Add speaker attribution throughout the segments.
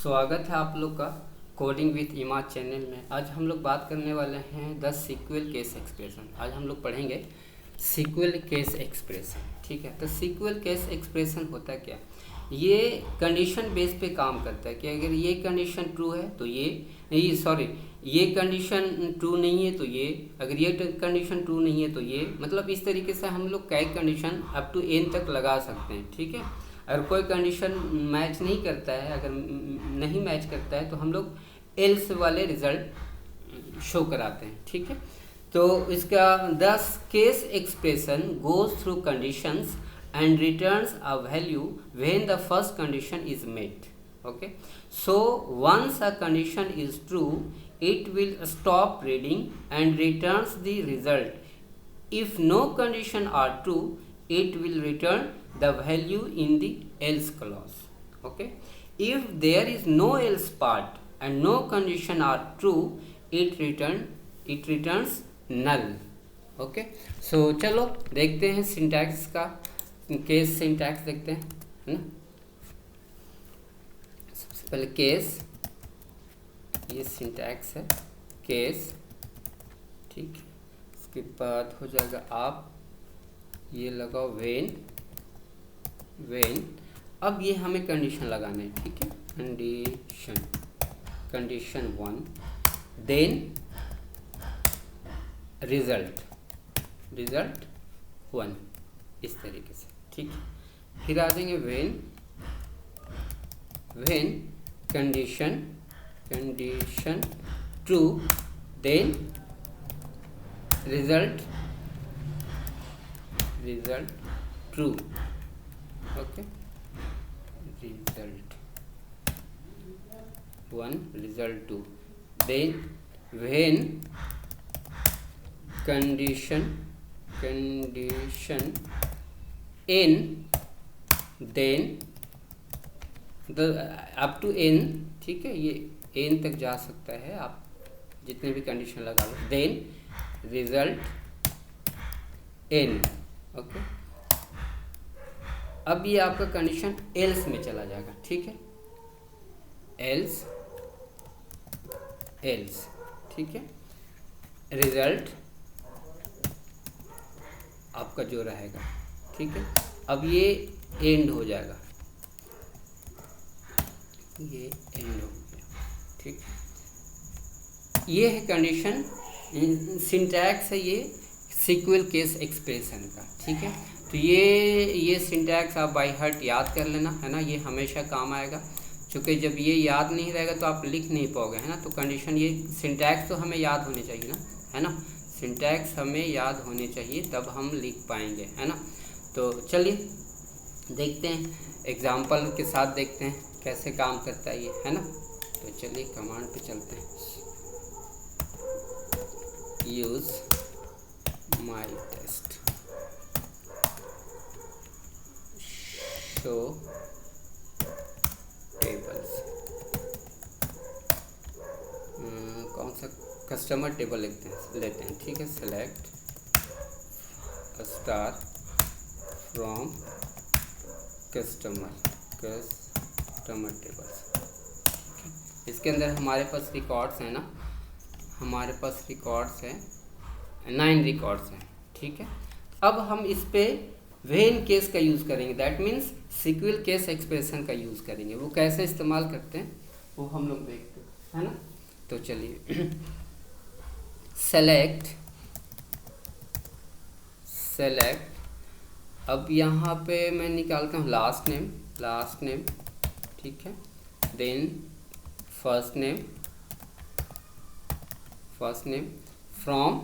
Speaker 1: स्वागत है आप लोग का कोडिंग विथ इमाज चैनल में। आज हम लोग बात करने वाले हैं 10 सीक्वल केस एक्सप्रेशन। आज हम लोग पढ़ेंगे सीक्वल केस एक्सप्रेशन। ठीक है, तो सीक्वल केस एक्सप्रेशन होता क्या? ये कंडीशन बेस पे काम करता है कि अगर ये कंडीशन ट्रू है तो ये कंडीशन ट्रू नहीं है तो ये, अगर ये कंडीशन ट्रू नहीं है तो ये, मतलब इस तरीके से हम लोग कई कंडीशन अप टू n तक लगा सकते हैं। ठीक है, अगर कोई कंडीशन मैच नहीं करता है, अगर नहीं मैच करता है तो हम लोग एल्स वाले रिजल्ट शो कराते हैं। ठीक है, तो इसका 10 case expression goes through conditions and returns a value when the first condition is met. Okay, so once a condition is true, it will stop reading and returns the result. If no condition are true, it will return the value in the else clause. Okay, if there is no else part and no condition are true, it returns null. Okay, so चलो देखते हैं syntax का, case syntax देखते हैं, है ना। सबसे पहले केस, ये सिंटैक्स है केस। ठीक है, इसके बाद हो जाएगा आप ये लगाओ वेन। अब ये हमें कंडीशन लगाना है। ठीक है, कंडीशन 1, देन रिजल्ट 1, इस तरीके से। ठीक है, फिर आ जाएंगे when condition true, then result true. Okay, result 1, result 2, then when condition n, then up to n। ठीक है, ये n तक जा सकता है, आप जितने भी कंडीशन लगा लो, देन रिजल्ट n। ओके, अब ये आपका कंडीशन एल्स में चला जाएगा। ठीक है, एल्स। ठीक है, रिजल्ट आपका जो रहेगा। ठीक है, अब ये एंड हो जाएगा, ये एंड हो गया। ठीक, ये है कंडीशन, सिंटैक्स है ये सीक्वल केस एक्सप्रेशन का। ठीक है, तो ये सिंटैक्स आप बाय हार्ट याद कर लेना, है ना। ये हमेशा काम आएगा, क्योंकि जब ये याद नहीं रहेगा तो आप लिख नहीं पाओगे, है ना। तो कंडीशन, ये सिंटैक्स तो हमें याद होने चाहिए ना, है ना। सिंटैक्स हमें याद होने चाहिए, तब हम लिख पाएंगे, है ना। तो चलिए देखते हैं, एग्जाम्पल के साथ देखते हैं कैसे काम करता है ये, है ना। तो चलिए कमांड पे चलते हैं। Use my test show tables, कौन सा कस्टमर टेबल लेते हैं। ठीक है, select star from customer tables. इसके अंदर हमारे पास रिकॉर्ड्स हैं ना, हमारे पास रिकॉर्ड्स हैं 9 रिकॉर्ड्स हैं। ठीक है, अब हम इस पे वेन केस का यूज़ करेंगे, that means SQL case expression का यूज़ करेंगे। वो कैसे इस्तेमाल करते हैं वो हम लोग देखते हैं, है ना। तो चलिए सेलेक्ट। अब यहाँ पे मैं निकालता हूँ लास्ट नेम। ठीक है, then first name from,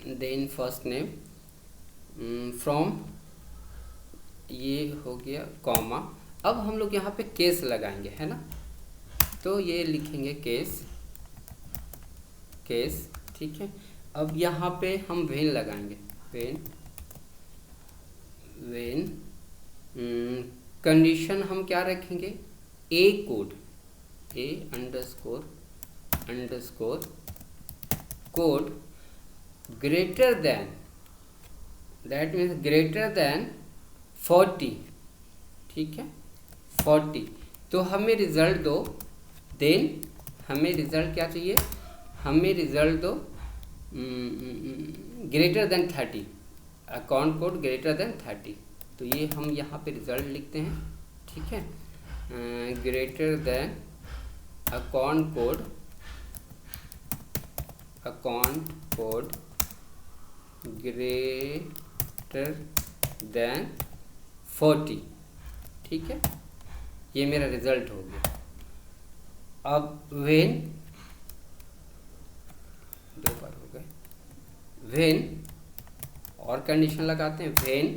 Speaker 1: then first name from, ये हो गया कॉमा। अब हम लोग यहाँ पे केस लगाएंगे, है ना। तो ये लिखेंगे केस। ठीक है, अब यहाँ पे हम वेन लगाएंगे, वेन कंडीशन हम क्या रखेंगे, A underscore code greater then, that means greater than 40 ठीक है 40, तो हमें रिज़ल्ट दो, देन हमें रिज़ल्ट क्या चाहिए, हमें रिज़ल्ट दो greater than 30, account code greater then 30। तो ये हम यहाँ पे रिज़ल्ट लिखते हैं, ठीक है, greater than account code greater then 40, ठीक है, ये मेरा रिज़ल्ट हो गया। अब व्हेन, दो बार हो गए, व्हेन और कंडीशन लगाते हैं, when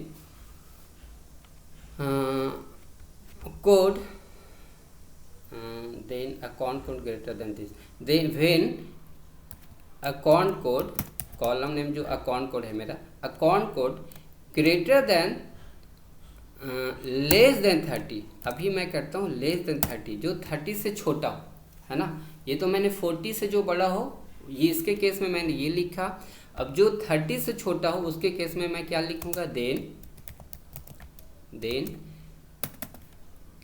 Speaker 1: code then account code greater than this, then when account code, column name जो अकाउंट कोड है मेरा, account code greater than less than 30, अभी मैं करता हूँ लेस देन 30, जो 30 से छोटा हो, है ना, ये तो मैंने 40 से जो बड़ा हो, ये इसके केस में मैंने ये लिखा। अब जो 30 से छोटा हो उसके केस में मैं क्या लिखूँगा, देन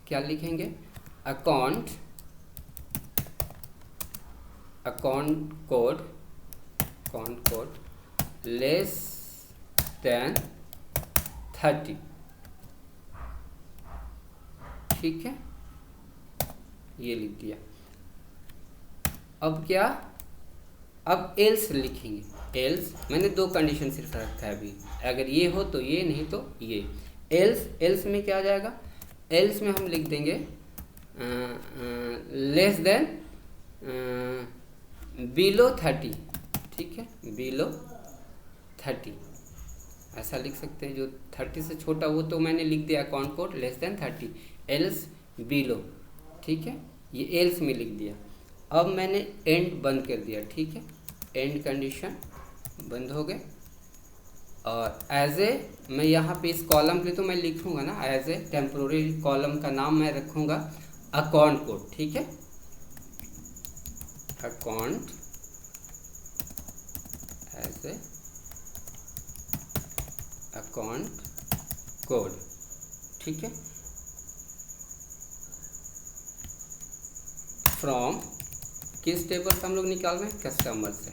Speaker 1: क्या लिखेंगे, अकाउंट कोड लेस देन 30, ठीक है, ये लिख दिया। अब क्या, अब एल्स लिखेंगे, एल्स मैंने दो कंडीशन सिर्फ रखा है अभी, अगर ये हो तो ये, नहीं तो ये। एल्स में क्या आ जाएगा, एल्स में हम लिख देंगे लेस देन बिलो 30, ठीक है, बिलो 30 ऐसा लिख सकते हैं, जो 30 से छोटा वो तो मैंने लिख दिया account code less than 30, else below, ठीक है, ये एल्स में लिख दिया। अब मैंने एंड बंद कर दिया, ठीक है, एंड कंडीशन बंद हो गए। और एज ए, मैं यहाँ पे इस कॉलम पे तो मैं लिखूँगा ना, एज ए टेम्पोररी कॉलम का नाम मैं रखूँगा अकाउंट कोड, ठीक है, account as a account code, ठीक है, फ्रॉम किस टेबल से हम लोग निकाल रहे हैं, कस्टमर से,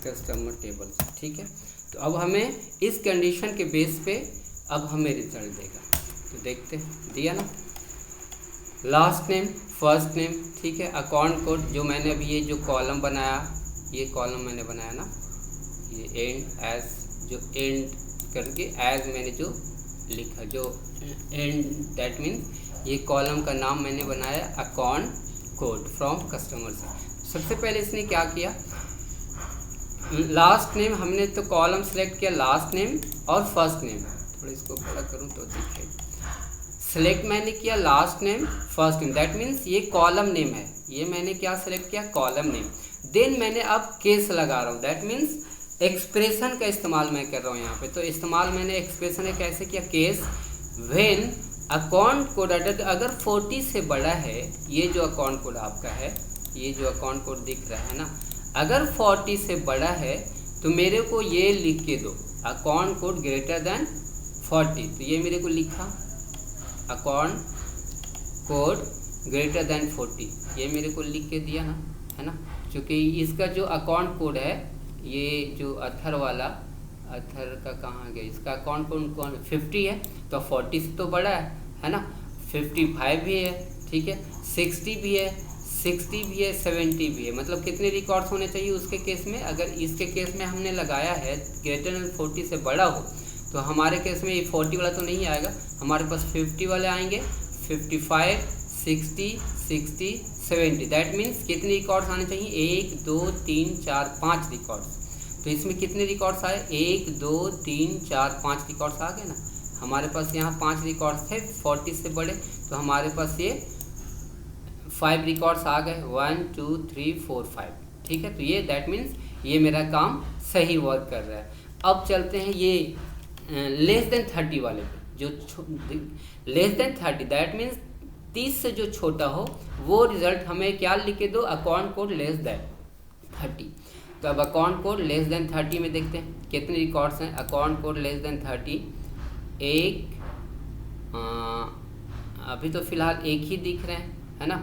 Speaker 1: कस्टमर टेबल से, ठीक है। तो अब हमें इस कंडीशन के बेस पे अब हमें रिजल्ट देगा, तो देखते हैं, दिया ना, लास्ट नेम फर्स्ट नेम, ठीक है, अकाउंट कोड जो मैंने अभी ये जो कॉलम बनाया, ये कॉलम मैंने बनाया ना, ये एंड एज, जो एंड करके एज मैंने जो लिखा, जो एंड दैट मीन्स ये कॉलम का नाम मैंने बनाया अकाउंट कोड फ्रॉम कस्टमर से। सबसे पहले इसने क्या किया, लास्ट नेम हमने तो कॉलम सेलेक्ट किया, लास्ट नेम और फर्स्ट नेम, थोड़ा इसको बड़ा करूँ तो दिखे, सेलेक्ट मैंने किया last name first name, that means ये कॉलम नेम है, ये मैंने क्या सेलेक्ट किया, कॉलम नेम। देन मैंने अब केस लगा रहा हूँ, दैट मीन्स एक्सप्रेशन का इस्तेमाल मैं कर रहा हूँ यहाँ पे। तो इस्तेमाल मैंने एक्सप्रेशन है कैसे किया, केस व्हेन अकाउंट कोड अगर 40 से बड़ा है, ये जो अकाउंट कोड आपका है, ये जो अकाउंट कोड दिख रहा है ना, अगर 40 से बड़ा है तो मेरे को ये लिख के दो, अकाउंट कोड ग्रेटर देन 40, तो ये मेरे को लिखा अकाउंट कोड ग्रेटर देन 40, ये मेरे को लिख के दिया ना, है ना, क्योंकि इसका जो अकाउंट कोड है, ये जो अथर वाला, अथर का कहाँ गया, इसका अकाउंट कोड 50 है, तो 40 से तो बड़ा है ना, 55 भी है, ठीक है, 60 भी है, 60 भी है, 70 भी है, मतलब कितने रिकॉर्ड्स होने चाहिए उसके केस में। अगर इसके केस में हमने लगाया है ग्रेटर देन 40 से बड़ा हो, तो हमारे केस में ये 40 वाला तो नहीं आएगा, हमारे पास 50 वाले आएंगे, 55, 60, 60, 70, दैट मीन्स कितने रिकॉर्ड्स आने चाहिए, 1 2 3 4 5 रिकॉर्ड्स। तो इसमें कितने रिकॉर्ड्स आए, 1 2 3 4 5 रिकॉर्ड्स आ गए ना, हमारे पास यहाँ 5 रिकॉर्ड्स थे 40 से बड़े, तो हमारे पास ये 5 रिकॉर्ड्स आ गए, 1 2 3 4 5, ठीक है। तो ये दैट मीन्स ये मेरा काम सही वर्क कर रहा है। अब चलते हैं ये लेस देन 30 वाले पे, जो लेस देन 30 दैट मीन्स 30 से जो छोटा हो, वो रिजल्ट हमें क्या लिख के दो, अकाउंट कोड लेस देन 30। तो अब अकाउंट कोड लेस देन 30 में देखते हैं कितने रिकॉर्ड्स हैं, अकाउंट कोड लेस देन 30, 1 अभी तो फिलहाल एक ही दिख रहे हैं, है ना,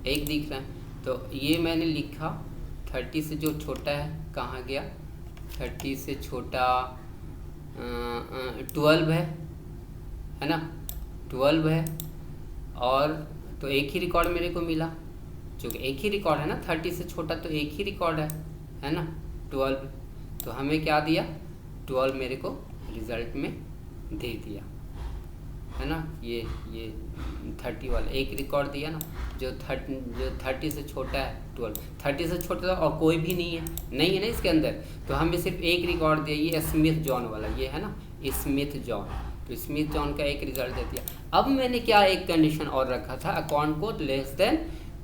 Speaker 1: एक दिख रहा है। तो ये मैंने लिखा 30 से जो छोटा है कहाँ गया, 30 से छोटा 12 है ना, 12 है। और तो एक ही रिकॉर्ड मेरे को मिला, क्योंकि एक ही रिकॉर्ड है ना, 30 से छोटा तो एक ही रिकॉर्ड है ना, 12। तो हमें क्या दिया, 12 मेरे को रिजल्ट में दे दिया, है ना। ये 30 वाला एक रिकॉर्ड दिया ना, जो 30 से छोटा है 12, 30 से छोटा तो और कोई भी नहीं है ना इसके अंदर। तो हमें सिर्फ एक रिकॉर्ड दिया, ये स्मिथ जॉन वाला, ये है ना स्मिथ जॉन। तो स्मिथ जॉन का एक रिजल्ट दे दिया। अब मैंने क्या एक कंडीशन और रखा था, account code less than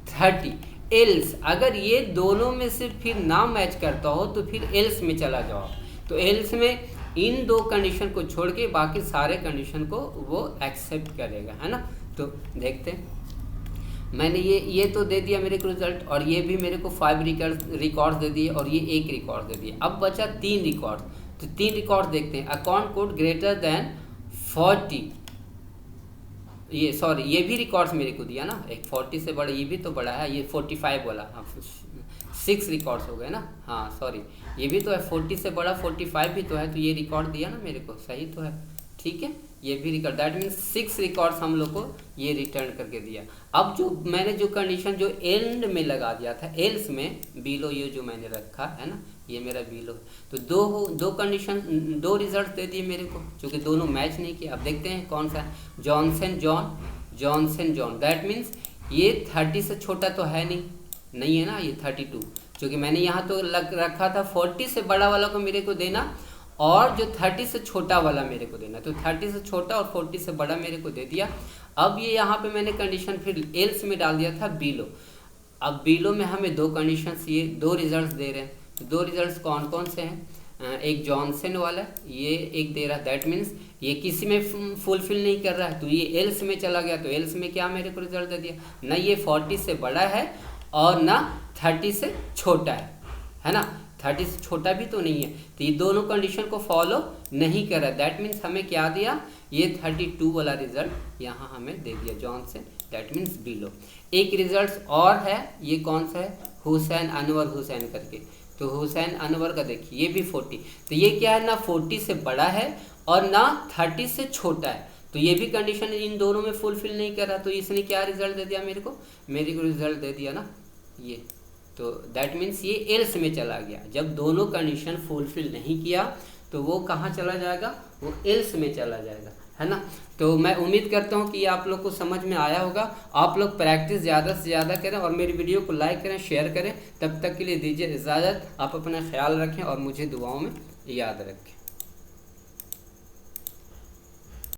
Speaker 1: 30, else अगर ये दोनों में से फिर ना मैच करता हो तो फिर एल्स में चला जाओ। तो एल्स में इन दो कंडीशन को छोड़ के बाकी सारे कंडीशन को वो एक्सेप्ट करेगा, है ना। तो देखते हैं, मैंने ये तो दे दिया मेरे को रिजल्ट, और ये भी मेरे को 5 रिकॉर्ड दे दिए, और ये एक रिकॉर्ड दे दिए। अब बचा 3 रिकॉर्ड, तो 3 रिकॉर्ड देखते हैं। अकाउंट कोड ग्रेटर देन 40, ये सॉरी ये भी रिकॉर्ड्स मेरे को दिया ना, एक 40 से बड़ा, ये भी तो बड़ा है, ये 45 वाला, हाँ 6 रिकॉर्ड्स हो गए ना, हाँ सॉरी ये भी तो है 40 से बड़ा, 45 भी तो है। तो ये रिकॉर्ड दिया ना मेरे को, सही तो है, ठीक है। ये भी रिकॉर्ड, दैट मीन्स 6 रिकॉर्ड्स हम लोग को ये रिटर्न करके दिया। अब जो मैंने जो कंडीशन जो एंड में लगा दिया था, एल्स में बिलो ये जो मैंने रखा है ना, ये मेरा बिलो, तो दो कंडीशन, 2 रिजल्ट दे दिए मेरे को, क्योंकि दोनों मैच नहीं किया। अब देखते हैं कौन सा है, जॉनसन जॉन, दैट मीन्स ये 30 से छोटा तो है नहीं है ना, ये 32, क्योंकि मैंने यहाँ तो रखा था 40 से बड़ा वाला को मेरे को देना, और जो 30 से छोटा वाला मेरे को देना। तो 30 से छोटा और 40 से बड़ा मेरे को दे दिया। अब ये यहाँ पे मैंने कंडीशन फिर एल्स में डाल दिया था बिलो। अब बिलो में हमें 2 कंडीशंस, ये 2 रिजल्ट्स दे रहे हैं। तो 2 रिजल्ट्स कौन कौन से हैं, एक जॉनसन वाला, ये एक दे रहा है, दैट मीन्स ये किसी में फुलफिल नहीं कर रहा है, तो ये एल्स में चला गया। तो एल्स में क्या मेरे को रिजल्ट दे दिया, ना ये 40 से बड़ा है और ना 30 से छोटा है ना, 30 से छोटा भी तो नहीं है। तो ये दोनों कंडीशन को फॉलो नहीं कर रहा है, दैट मीन्स हमें क्या दिया, ये 32 वाला रिजल्ट यहाँ हमें दे दिया, जॉनसन, दैट मीन्स बिलो। एक रिजल्ट और है, ये कौन सा है, हुसैन अनवर हुसैन करके। तो हुसैन अनवर का देखिए, ये भी 40, तो ये क्या है ना 40 से बड़ा है और ना 30 से छोटा है। तो ये भी कंडीशन इन दोनों में फुलफिल नहीं कर रहा। तो इसने क्या रिजल्ट दे दिया मेरे को रिजल्ट दे दिया ना ये, तो दैट मीन्स ये एल्स में चला गया। जब दोनों कंडीशन फुलफिल नहीं किया तो वो कहाँ चला जाएगा, वो एल्स में चला जाएगा, है ना। तो मैं उम्मीद करता हूँ कि आप लोग को समझ में आया होगा। आप लोग प्रैक्टिस ज़्यादा से ज़्यादा करें और मेरी वीडियो को लाइक करें, शेयर करें। तब तक के लिए दीजिए इजाज़त, आप अपना ख्याल रखें और मुझे दुआओं में याद रखें।